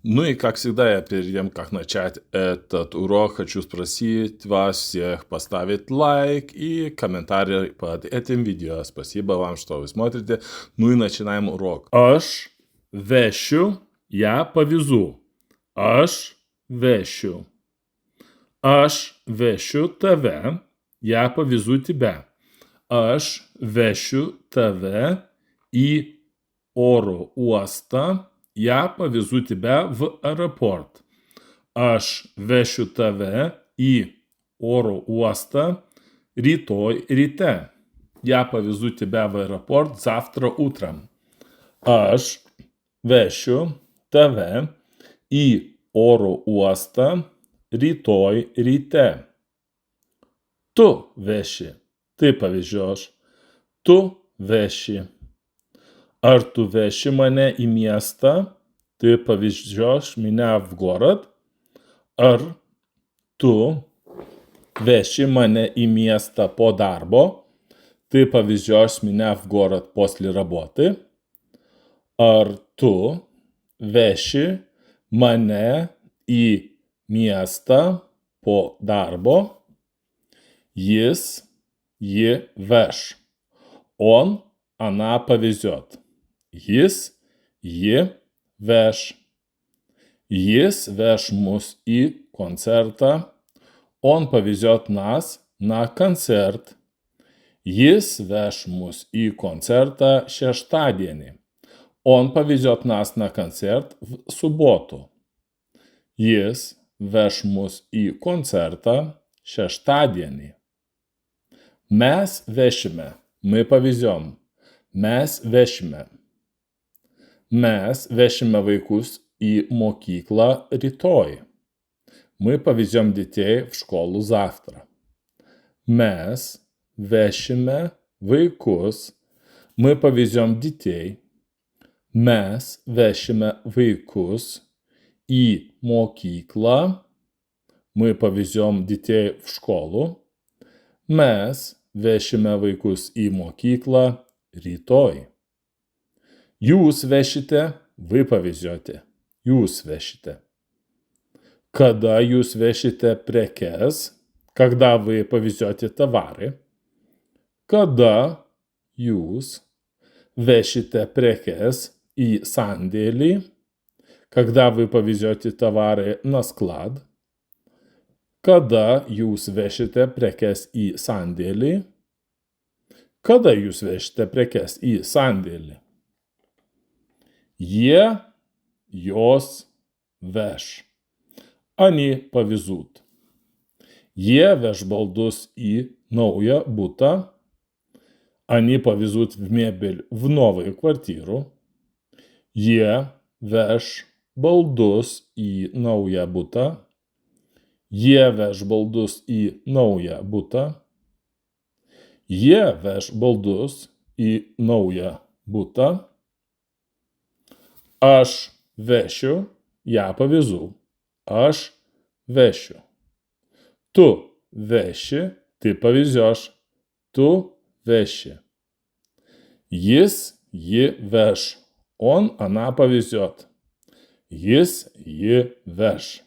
Ну и, как всегда, перед тем, как начать этот урок, хочу спросить вас всех поставить лайк и комментарий под этим видео. Спасибо вам, что вы смотрите. Ну и начинаем урок. Aš vešiu, я повезу. Aš vešiu. Aš vešiu tave, я повезу тебя. Aš vešiu tave į oro uostą, я повезу тебя в аэропорт. Aš vešiu tave į oro uostą rytoj ryte. Я повезу тебя в аэропорт завтра утром. Aš vešiu tave į oro uostą rytoj ryte. Tu veši. Ты повезешь. Tu veši. Ar tu veši mane į miestą? Ты повезешь меня в город? Ar tu veši mane į miestą по darbo? Ты повезешь меня в город после работы? Ar tu veši mane į miestą по darbo? Jis, ji veš. Он, она повезет. Jis, ji veš. Jis veš mus į koncertą. Он повезет нас на концерт. Jis veš mus į koncertą šeštadienį. Он повезет нас на концерт в субботу. Jis veš mus į koncertą šeštadienį. Mes vešime. Мы повезем. Mes vešime. Mes vešime vaikus į моклу rytoj. Мы повезем детей в школу завтра. Mes vešime vaikus. Мы повезем детей. Mes vešime vaikus į моклу. Мы повезем детей в школу. Mes vešime vaikus į mokyklą rytoj. Jūs vešite, вы повезете. Jūs vešite. Когда jūs vešite prekes? Когда вы повезете товары? Когда jūs vešite prekes į sandėlį? Когда вы повезете товары на склад? Kada jūs vešite prekes į sandėlį? Kada jūs vešite prekes į sandėlį? Jie, jos veš. Они повезут. Jie veš baldus į naują butą. Они повезут мебель в новую квартиру. Jie veš baldus į naują butą. Jie veš baldus į naują butą. Jie veš baldus į naują butą. Aš vešiu, я повезу. Aš vešiu. Tu veši, ты повезешь. Tu veši. Jis, ji veš. Он, она повезет. Jis, ji veš.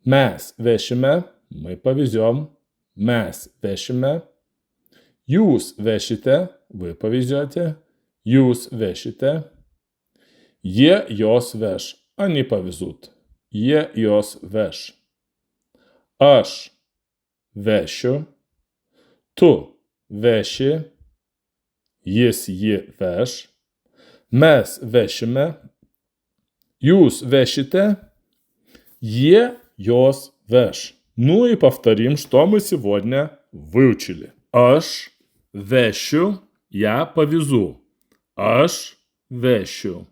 Mes vešime, мы повезем. Mes vešime. Jūs vešite, вы повезете. Jūs vešite. Jie, jos veš. Они повезут. Jie, jos veš. Aš vešiu. Tu veši. Jis, ji veš. Mes vešime. Jūs vešите. Jie, jos веш. Ну и повторим, что мы сегодня выучили. Aš vešiu, я повезу. Aš vešiu.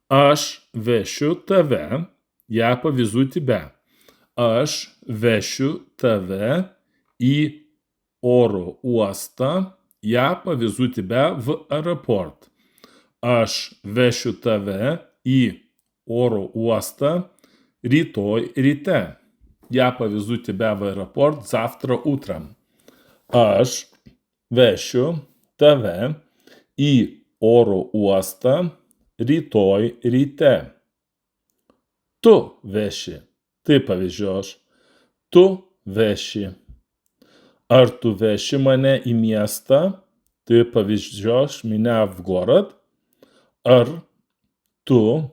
Aš vešiu tave, я повезу тебя. Aš vešiu tave į oro uostą, я повезу тебя в аэропорт. Aš vešiu tave į oro uostą rytoj ryte. Я повезу тебя в аэропорт завтра утром. Aš vešiu tave į oro uostą rytoj ryte. Tu veši, ty pavyzdžios. Tu veši. Ar tu veši mane į miestą, ty повезешь меня в город? Ar tu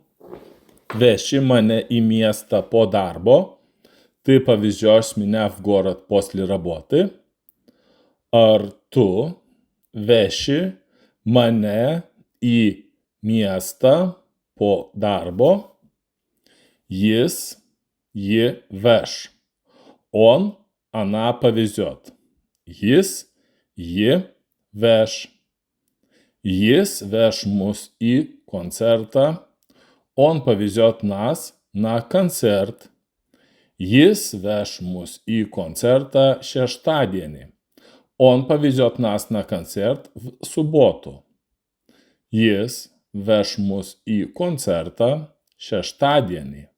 veši mane į miestą po darbo, ty повезешь меня в город после работы? Ar tu veši mane į miestą po darbo? Jis, ji veš. Он, она повезет. Jis, ji veš. Jis veš mus į koncertą. Он повезет нас на концерт. Jis veš mus į koncertą šeštadienį. Он повезет нас на концерт в субботу. Jis veš mus į koncertą šeštadienį.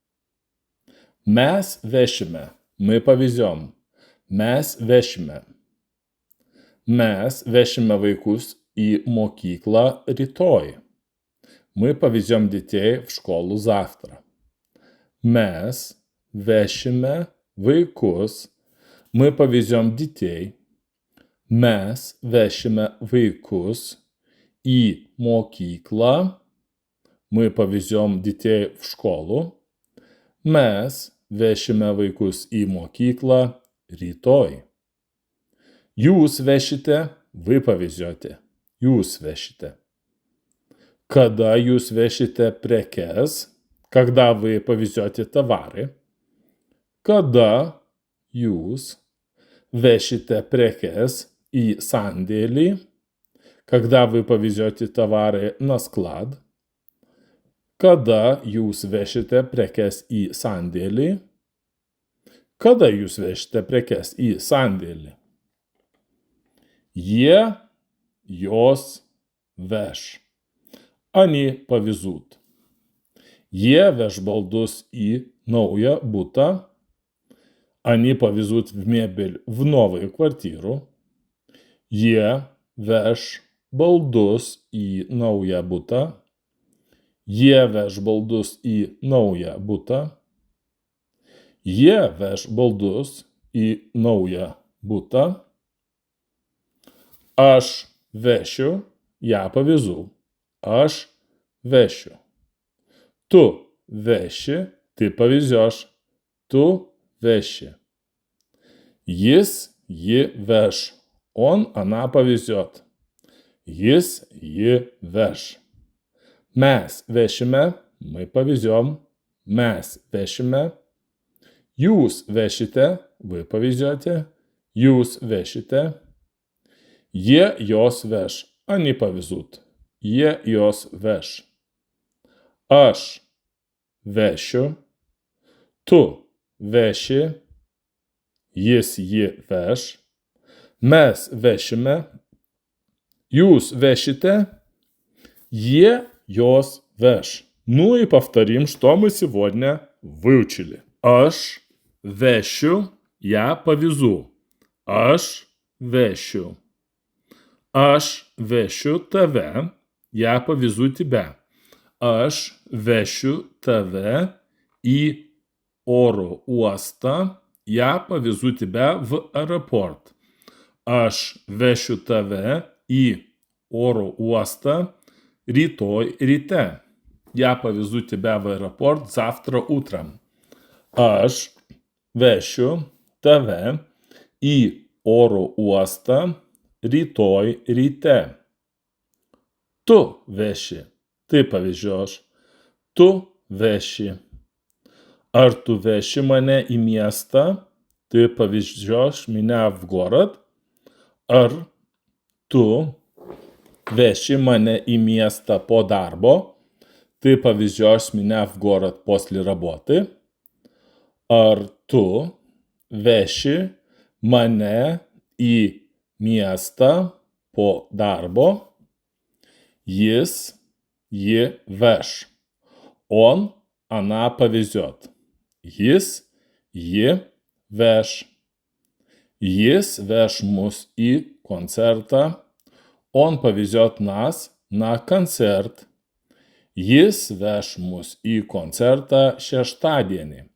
Mes vešime. Мы повезем. Mes vešime. Mes vešime vaikus į моклą rytoj. Мы повезем детей в школу завтра. Mes vešime vaikus. Мы повезем детей. Mes vešime vaikus į моклą. Мы повезем детей в школу. Mes vešime vaikus į mokyklą rytoj. Jūs vešite, вы повезете. Jūs vešite. Когда jūs vešite prekes, когда вы повезете товары? Когда jūs vešite prekes į sandėlį? Когда вы повезете товары на склад? Kada jūs vešite prekes į sandėlį? Kada jūs vešite prekes į sandėlį? Jie, jos veš. Они повезут. Jie veš baldus į naują butą. Они повезут в мебель в новую квартиру. Jie veš baldus į naują butą. Jie veš baldus į naują butą. Jie veš baldus į naują butą. Aš vešiu, ją повезу. Aš vešiu. Tu veši, ты повезешь. Tu veši. Jis, ji veš. Он, она повезет. Jis, ji veš. Mes vešime, мы повезем. Mes vešime. Jūs vešite, вы повезете. Jūs vešite. Jie, jos veš. Они повезут. Jie, jos veš. Aš vešiu. Tu veši. Jis, ji veš. Mes vešime. Jūs vešите. Jie, jos веш. Ну и повторим, что мы сегодня выучили. Aš vešiu, я повезу. Aš vešiu. Aš vešiu tave, я повезу тебя. Aš vešiu tave į oro uostą, я повезу тебя в аэропорт. Aš vešiu tave į oro uostą rytoj ryte. Я повезу тебя в аэропорт завтра утром. Aš vešiu tave į oro uostą rytoj ryte. Tu veši, ты повезешь. Tu veši. Ar tu veši mane į miestą? Ты повезешь меня в город? Ar tu veši mane į miestą po darbo? Ты повезешь меня в город после работы? Ar tu veši mane į miestą po darbo? Jis, ji veš. Он, она повезет. Jis, ji veš. Jis veš mus į koncertą. Он повезет нас на концерт. Jis veš mus į koncertą šeštadienį.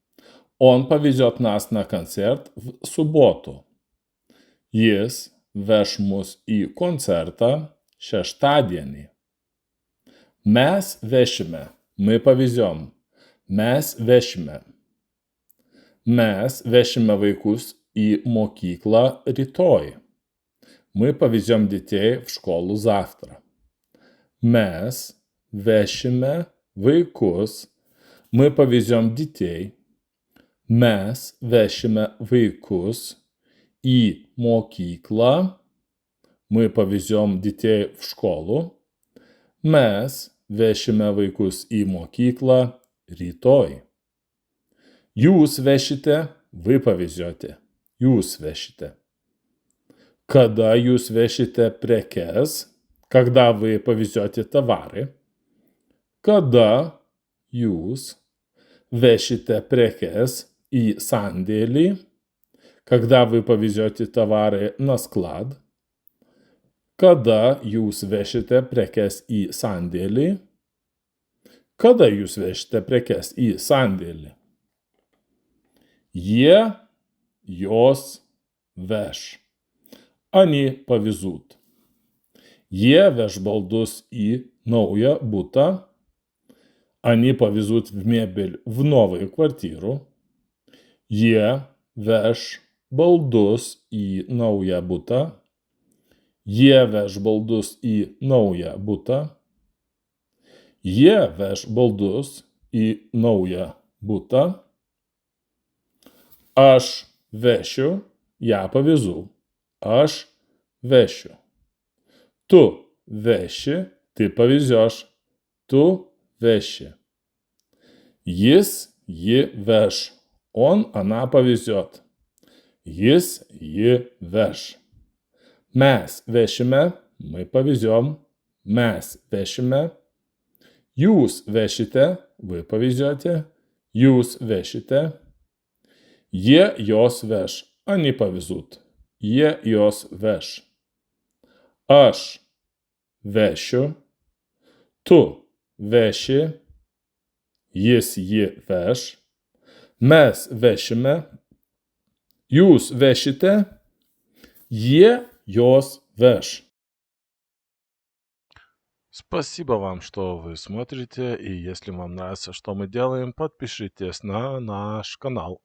Он повезет нас на концерт в субботу. Jis veš mus į koncertą šeštadienį. Mes vešime. Мы повезем. Mes vešime. Mes vešime vaikus į моклą rytoj. Мы повезем детей в школу завтра. Mes vešime vaikus. Мы повезем детей. Mes vešime vaikus į моклą. Мы повезем детей в школу. Mes vešime vaikus į моклą rytoj. Jūs vešite, вы повезете. Jūs vešite. Когда jūs vešite prekes, когда вы повезете товары. Когда jūs vešite prekes į sandėlį, когда вы повезете товары на склад. Когда jūs vešite prekes į sandėlį. Kada jūs vešite prekes į sandėlį. Jie, jos veš. Они повезут. Jie veš baldus į naują butą. Они повезут в мебель в новую квартиру. Jie veš baldus į naują butą. Jie veš baldus į naują butą. Jie veš baldus į naują butą. Aš vešiu, я повезу. Aš vešiu. Tu veši, ты повезешь. Tu veši. Jis, ji veš. Он, она повезет. Jis, ji veš. Mes vešime, мы повезем. Mes vešime. Jūs vešite, вы повезете. Jūs vešite. Jie, jos veš. Они повезут. Jie, jos veš. Aš vešiu. Tu veši. Jis, ji veš. Mes vešime. Jūs vešite. Jie, jos veš. Спасибо вам, что вы смотрите, и если вам нравится, что мы делаем, подпишитесь на наш канал.